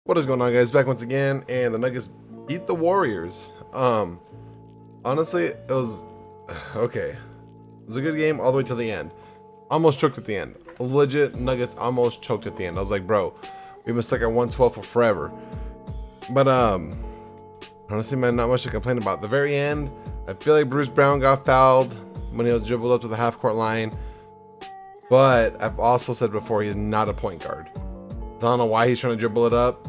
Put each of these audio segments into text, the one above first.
What is going on, guys? Back once again, and the Nuggets beat the Warriors. Honestly, it was okay. It was a good game all the way to the end. Almost choked at the end. Legit, Nuggets almost choked at the end. I was like, bro, we've been stuck at 112 for forever. But honestly, man, not much to complain about. The very end, I feel like Bruce Brown got fouled when he was dribbled up to the half-court line. But I've also said before, he's not a point guard. I don't know why he's trying to dribble it up.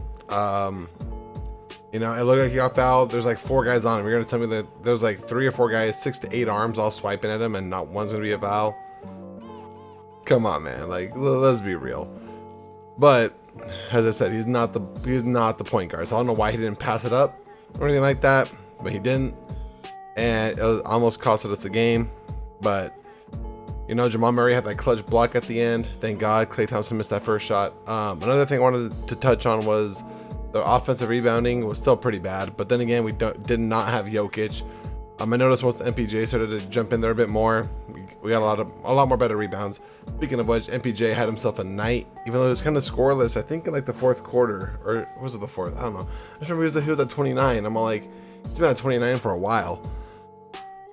You know, it looked like he got fouled. There's like 4 guys on him. You're gonna tell me that there's like 3 or 4 guys, 6 to 8 arms all swiping at him, and not one's gonna be a foul? Come on, man. Like, let's be real. But as I said, he's not the point guard. So I don't know why he didn't pass it up or anything like that, but he didn't, and it almost costed us the game. But you know, Jamal Murray had that clutch block at the end. Thank God Klay Thompson missed that first shot. Another thing I wanted to touch on was the offensive rebounding was still pretty bad. But then again, we did not have Jokic. I noticed once the MPJ started to jump in there a bit more, we got a lot more better rebounds. Speaking of which, MPJ had himself a night, even though it was kind of scoreless. I think in like the fourth quarter, or was it the fourth? I don't know. I just remember he was at 29. I'm all like, he's been at 29 for a while.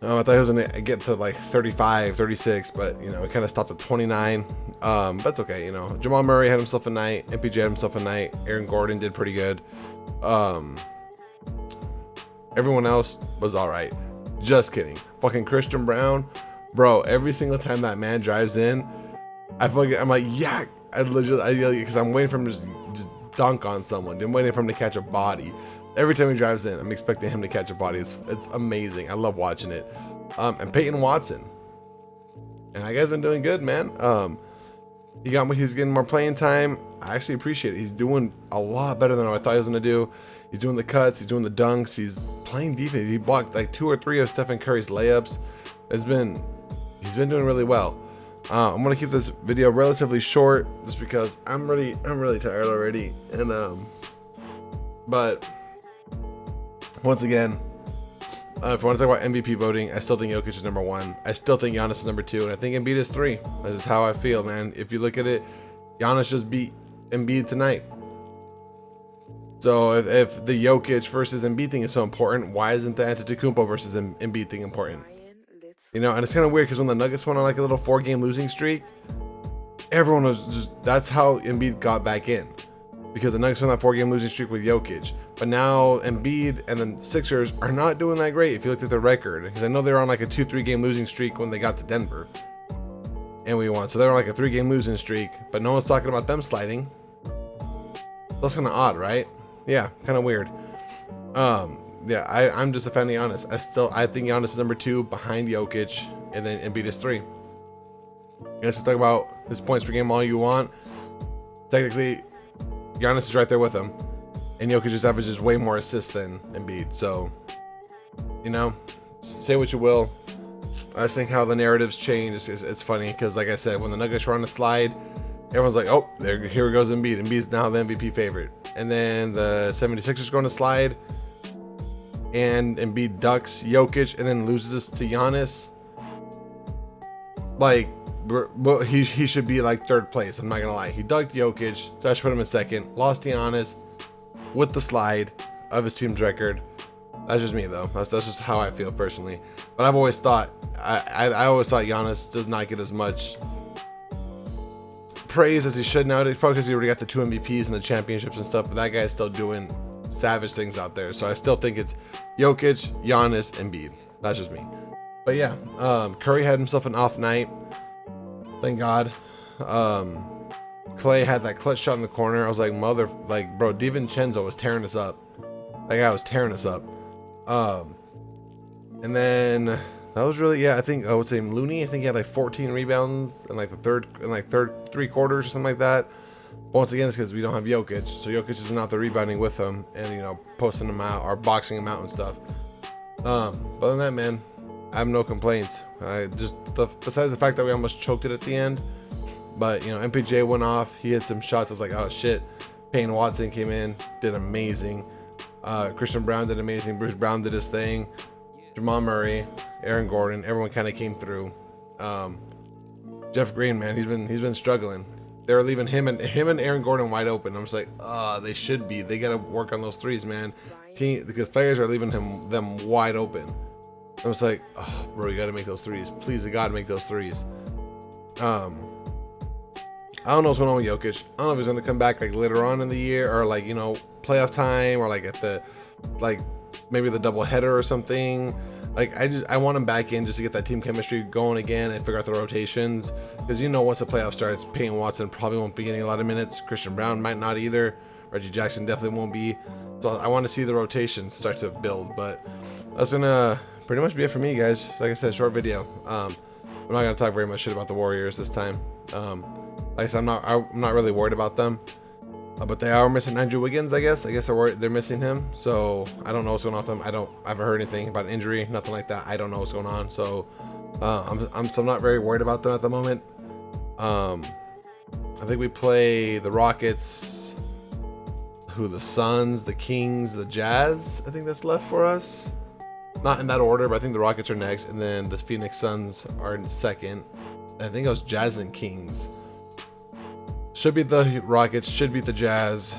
I thought he was going to get to like 35, 36, but, you know, it kind of stopped at 29. That's okay, you know. Jamal Murray had himself a night. MPJ had himself a night. Aaron Gordon did pretty good. Everyone else was all right. Just kidding. Fucking Christian Brown. Bro, every single time that man drives in, I'm like, yeah. I yell because I'm waiting for him to just dunk on someone. I'm waiting for him to catch a body. Every time he drives in, I'm expecting him to catch a body. It's amazing. I love watching it. And Peyton Watson, and that guy's been doing good, man. He's getting more playing time. I actually appreciate it. He's doing a lot better than I thought he was gonna do. He's doing the cuts. He's doing the dunks. He's playing defense. He blocked like 2 or 3 of Stephen Curry's layups. He's been doing really well. I'm gonna keep this video relatively short just because I'm really tired already. And but once again, if I want to talk about MVP voting, I still think Jokic is number 1. I still think Giannis is number 2, and I think Embiid is 3. That is how I feel, man. If you look at it, Giannis just beat Embiid tonight. So if the Jokic versus Embiid thing is so important, why isn't the Antetokounmpo versus Embiid thing important? You know, and it's kind of weird because when the Nuggets went on like a little 4-game losing streak, everyone was just, that's how Embiid got back in. Because the Nuggets went on that 4-game losing streak with Jokic. But now Embiid and the Sixers are not doing that great if you look at their record. Because I know they were on like a 2-3-game losing streak when they got to Denver. And we won. So they were on like a 3-game losing streak. But no one's talking about them sliding. That's kind of odd, right? Yeah, kind of weird. Yeah, I'm just a fan of Giannis. I think Giannis is number 2 behind Jokic. And then Embiid is 3. You guys can talk about his points per game all you want. Technically, Giannis is right there with him, and Jokic just averages way more assists than Embiid. So, you know, say what you will. I just think how the narratives change. It's funny because, like I said, when the Nuggets were on the slide, everyone's like, oh, here goes Embiid. Embiid's now the MVP favorite. And then the 76ers go on the slide, and Embiid ducks Jokic and then loses to Giannis. Like, he should be like 3rd place. I'm not gonna lie. He dunked Jokic, so I should put him in 2nd. Lost to Giannis with the slide of his team's record. That's just me though. That's just how I feel personally. But I've always thought I always thought Giannis does not get as much praise as he should nowadays. Probably because he already got the 2 MVPs and the championships and stuff. But that guy's still doing savage things out there. So I still think it's Jokic, Giannis, Embiid. That's just me. But yeah, Curry had himself an off night. Thank God. Klay had that clutch shot in the corner. I was like, bro, DiVincenzo was tearing us up. That guy was tearing us up. And then that was really, yeah, I think I would say Looney. I think he had like 14 rebounds in like the third 3 quarters or something like that. But once again, it's because we don't have Jokic, so Jokic isn't out there rebounding with him and, you know, posting him out or boxing him out and stuff. But other than that, man, I have no complaints. Besides the fact that we almost choked it at the end, but, you know, MPJ went off. He hit some shots. I was like, oh shit. Peyton Watson came in, did amazing. Christian Brown did amazing. Bruce Brown did his thing. Jamal Murray, Aaron Gordon, everyone kind of came through. Jeff Green, man, he's been struggling. they're leaving him and Aaron Gordon wide open. I'm just like, they should be. They gotta work on those threes, man. Because players are leaving them wide open. I was like, oh, bro, you gotta make those threes. Please, you gotta make those threes. I don't know what's going on with Jokic. I don't know if he's gonna come back like later on in the year or like, you know, playoff time or like at the like maybe the double header or something. Like I want him back in just to get that team chemistry going again and figure out the rotations. Because you know once the playoff starts, Peyton Watson probably won't be getting a lot of minutes. Christian Brown might not either. Reggie Jackson definitely won't be. So I want to see the rotations start to build. But that's gonna pretty much be it for me, guys. Like I said, short video. I'm not gonna talk very much shit about the Warriors this time. Like I said, I'm not really worried about them. But they are missing Andrew Wiggins, I guess. They're missing him. So I don't know what's going on with them. I haven't heard anything about an injury, nothing like that. I don't know what's going on. So I'm still not very worried about them at the moment. I think we play the Rockets, the Suns, the Kings, the Jazz. I think that's left for us. Not in that order, but I think the Rockets are next, and then the Phoenix Suns are in second. I think it was Jazz and Kings. Should beat the Rockets, should beat the Jazz.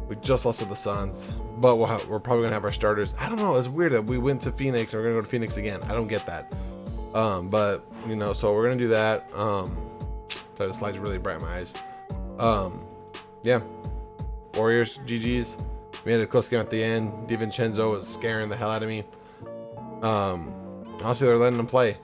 We just lost to the Suns, but we're probably gonna have our starters. I don't know. It's weird that we went to Phoenix and we're gonna go to Phoenix again. I don't get that. But you know, so we're gonna do that. The slide's really bright in my eyes. Yeah. Warriors, GG's. We had a close game at the end. DiVincenzo was scaring the hell out of me. Honestly, they're letting him play.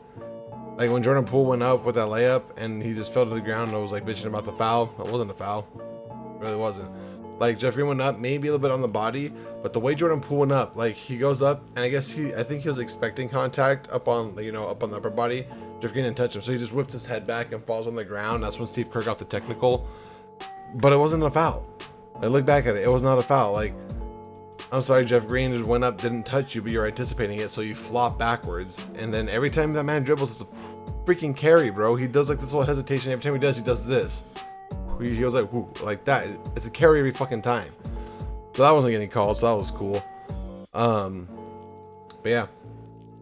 Like when Jordan Poole went up with that layup and he just fell to the ground and I was like bitching about the foul. It wasn't a foul. It really wasn't. Like Jeff Green went up maybe a little bit on the body, but the way Jordan Poole went up, like he goes up and I think he was expecting contact up on, you know, up on the upper body. Jeff Green didn't touch him, so he just whips his head back and falls on the ground. That's when Steve Kerr got the technical, but it wasn't a foul. I look back at it, it was not a foul. Like, I'm sorry, Jeff Green just went up, didn't touch you, but you're anticipating it, so you flop backwards. And then every time that man dribbles, it's a freaking carry, bro. He does like this whole hesitation. Every time he does this. He goes like, whoo, like that. It's a carry every fucking time. So that wasn't getting called, so that was cool. But yeah,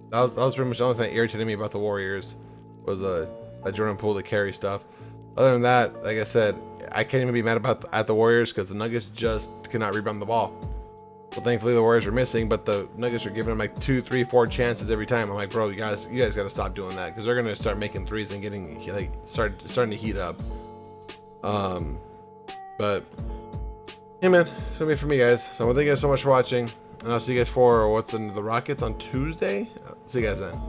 that was pretty much the only thing that irritated me about the Warriors was that Jordan Poole, the carry stuff. Other than that, like I said, I can't even be mad at the Warriors because the Nuggets just cannot rebound the ball. Well, thankfully the Warriors were missing, but the Nuggets are giving them like 2, 3, 4 chances every time. I'm like, bro, you guys got to stop doing that because they're gonna start making threes and getting like starting to heat up. But yeah, man, it's gonna be it for me, guys. So thank you guys so much for watching, and I'll see you guys for what's in the Rockets on Tuesday. See you guys then.